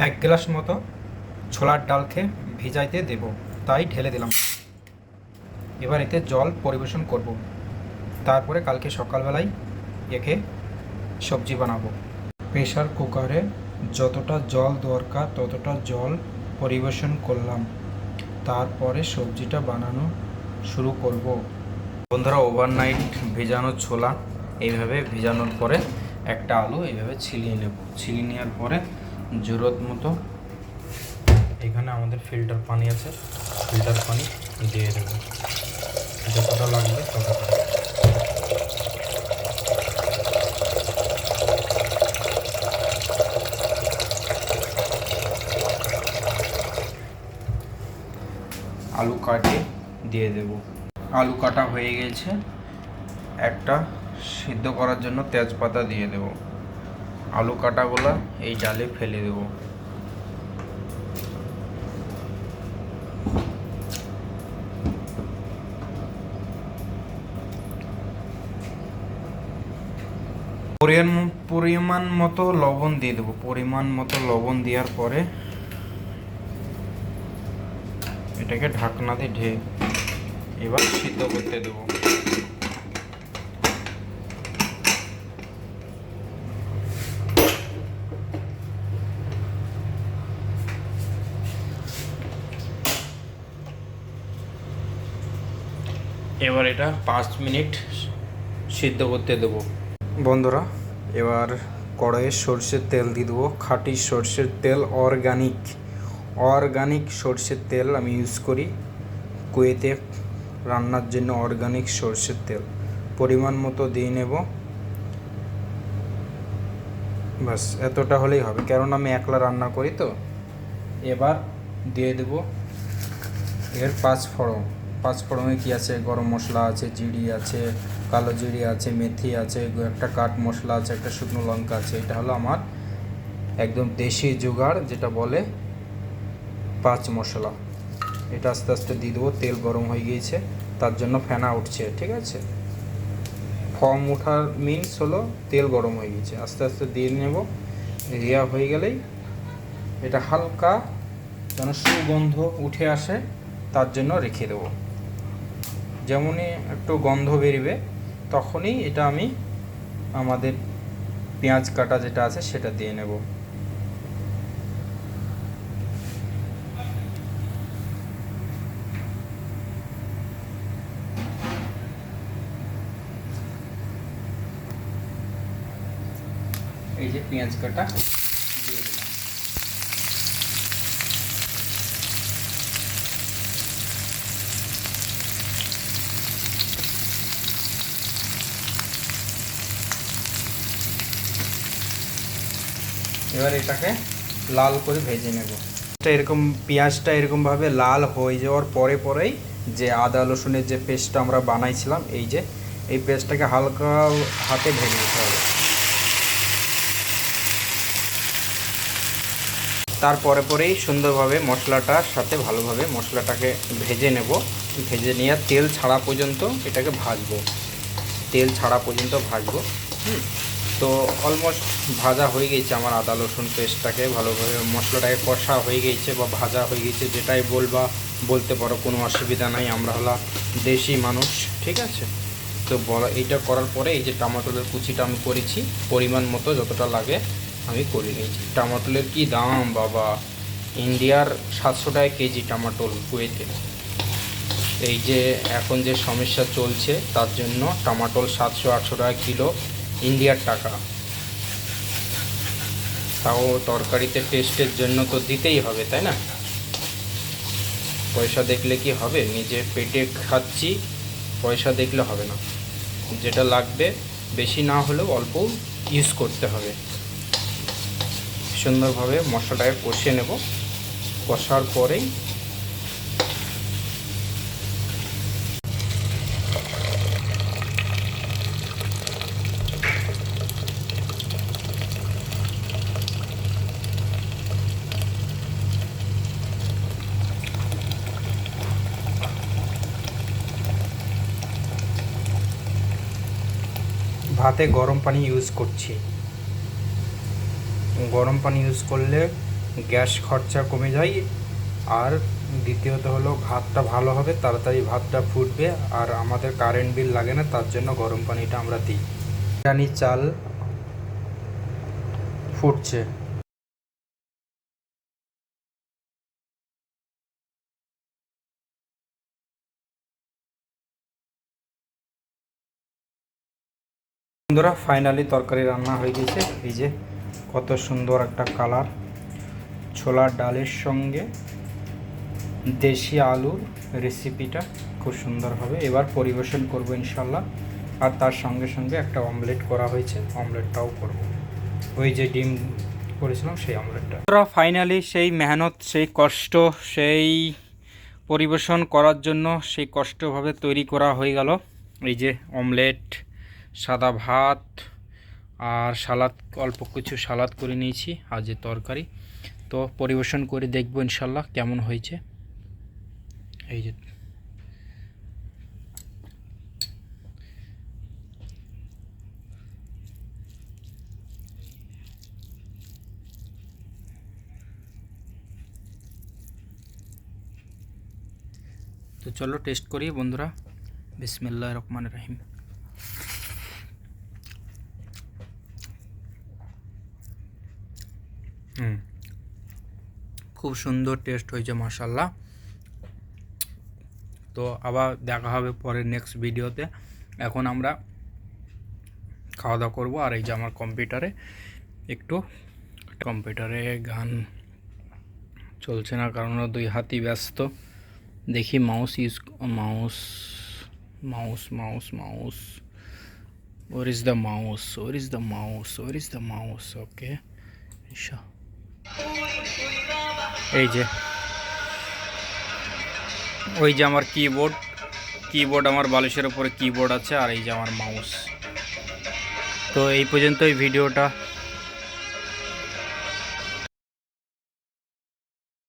1 glass মতো ছোলার ডালকে ভিজাইতে দেব, তাই ঢেলে দিলাম। এবার এতে জল পরিবেশন করব, তারপরে কালকে সকালবেলায় একে সবজি বানাবো। প্রেসার কুকারে যতটা জল দরকার ততটা জল পরিবেশন করলাম, তারপরে সবজিটা বানানো শুরু করব। বন্ধুরা, ওভারনাইট ভেজানো ছোলা এইভাবে ভেজানোর পরে একটা আলু এইভাবে ছিলিয়ে নেব। ছিলিয়ে নেওয়ার পরে জরুরত মতো এখানে আমাদের ফিল্টার পানি আছে, ফিল্টার পানি দিয়ে দেব, যতটা লাগবে ততটা। আলু কাটে দিয়ে দেব। আলু কাটা হয়ে গেছে, একটা সিদ্ধ করার জন্য তেজপাতা দিয়ে দেব। আলু কাটাগুলো এই ডালে ফেলে দেব। পরিমাণ মতো লবণ দিয়ে দেবো। পরিমাণ মতো লবণ দেওয়ার পরে এটাকে ঢাকনা দিয়ে এবার সিদ্ধ করতে দেবো। এবার এটা 5 মিনিট সিদ্ধ করতে দেবো। বন্ধুরা, এবার কড়াইয়ে সর্ষের তেল দিয়ে দেবো। খাঁটি সর্ষের তেল, অর্গানিক সর্ষের তেল আমি ইউজ করি কুয়েতে রান্নার জন্য। অর্গানিক সর্ষের তেল পরিমাণ মতো দিয়ে নেব। বাস এতটা হলেই হবে, কারণ আমি একলা রান্না করি তো। এবার দিয়ে দেব এর 5 ফোড়ন। 5 ফোড়নে কী আছে? গরম মশলা আছে, জিরি আছে, কালো জিরি আছে, মেথি আছে, একটা কাঠ মশলা আছে, একটা শুকনো লঙ্কা আছে। এটা হলো আমার একদম দেশি জোগাড়, যেটা বলে 5 মশলা। এটা আস্তে আস্তে দিয়ে দেবো। তেল গরম হয়ে গিয়েছে, তার জন্য ফেনা উঠছে, ঠিক আছে? ফর্ম ওঠার মিনস হলো তেল গরম হয়ে গেছে। আস্তে আস্তে দিয়ে নেব। রিয়া হয়ে গেলেই এটা হালকা যেন সুগন্ধ উঠে আসে, তার জন্য রেখে দেবো। যেমনই একটু গন্ধ বেরোবে তখনই এটা আমি আমাদের পেঁয়াজ কাটা যেটা আছে সেটা দিয়ে নেব। এই যে পেঁয়াজ কাটা দিয়ে দিলাম। এবার এটাকে লাল করে ভেজে নেব। এরকম পেঁয়াজটা এরকমভাবে লাল হয়ে যাওয়ার পরেই যে আদা রসুনের যে পেস্টটা আমরা বানাইছিলাম, এই পেস্টটাকে হালকা হাতে ভেজে নিতে হবে। পরেই সুন্দরভাবে মশলাটার সাথে ভালোভাবে মশলাটাকে ভেজে নেব। ভেজে নিয়ে তেল ছাড়া পর্যন্ত এটাকে ভাজবো। তেল ছাড়া পর্যন্ত ভাজবো। তো অলমোস্ট ভাজা হয়ে গেছে আমার আদা রসুন পেস্টটাকে ভালোভাবে, মশলাটাকে কষা হয়ে গেছে বা ভাজা হয়ে গেছে, যেটাই বলতে পারো, কোনো অসুবিধা নাই। আমরা হলাম দেশি মানুষ, ঠিক আছে? তো এইটা করার পরে এই যে টমেটোর কুচিটা আমি করেছি, পরিমাণ মতো যতটা লাগে আমি করে নিয়েছি। টমেটোর কি দাম বাবা! ইন্ডিয়ার 700 টাকা কেজি টমেটো কুয়েতে। এই যে এখন যে সমস্যা চলছে তার জন্য টমেটো 700-800 টাকা কিলো ইন্ডিয়ার টাকা। তাও তরকারিতে টেস্টের জন্য তো দিতেই হবে, তাই না? পয়সা দেখলে কি হবে? নিজে পেটে খাচ্ছি, পয়সা দেখলে হবে না। যেটা লাগবে বেশি না হলেও অল্প ইউজ করতে হবে। সুন্দরভাবে মশলাটাকে কষিয়ে নেব। কষার পরেই ভাতে গরম পানি ইউজ করছি। গরম পানি ইউজ করলে গ্যাস খরচা কমে যায়, আর দ্বিতীয়ত হলো ভাতটা ভালো হবে, তাড়াতাড়ি ভাতটা ফুটবে, আর আমাদের কারেন্ট বিল লাগে না, তার জন্য গরম পানিটা আমরা দিই। বিরিয়ানি চাল ফুটছে। বন্ধুরা ফাইনালি তরকারি রান্না হয়ে গেছে। এই যে কত সুন্দর একটা কালার, ছোলার ডালের সঙ্গে দেশি আলুর রেসিপিটা খুব সুন্দর হবে। এবার পরিবেশন করব ইনশাল্লাহ। আর তার সঙ্গে সঙ্গে একটা অমলেট করা হয়েছে, অমলেটটাও করব, ওই যে ডিম করেছিলাম সেই অমলেটটা। ফাইনালি সেই মেহনত, সেই কষ্ট, সেই পরিবেশন করার জন্য সেই কষ্টভাবে তৈরি করা হয়ে গেল। এই যে অমলেট, সাদা ভাত আর সালাদ, অল্প কিছু সালাদ করে নিয়েছি, আর যে তরকারি। তো পরিবেশন করে দেখবো ইনশাল্লাহ কেমন হয়েছে। এই যে তো চলো টেস্ট করি বন্ধুরা। বিসমিল্লাহির রহমানির রহিম। খুব সুন্দর টেস্ট হয়েছে মাশাআল্লাহ। তো আবার দেখা হবে পরের নেক্সট ভিডিওতে। এখন আমরা খাওয়া দাওয়া করবো। আর এই যে আমার কম্পিউটারে গান চলছে না, কারণ দুই হাতই ব্যস্ত। দেখি mouse where is the mouse ওকে। এই যে ওই যে আমার কিবোর্ড আমার বালিশের উপরে কিবোর্ড আছে, আর এই যে আমার মাউস। তো এই পর্যন্তই ভিডিওটা।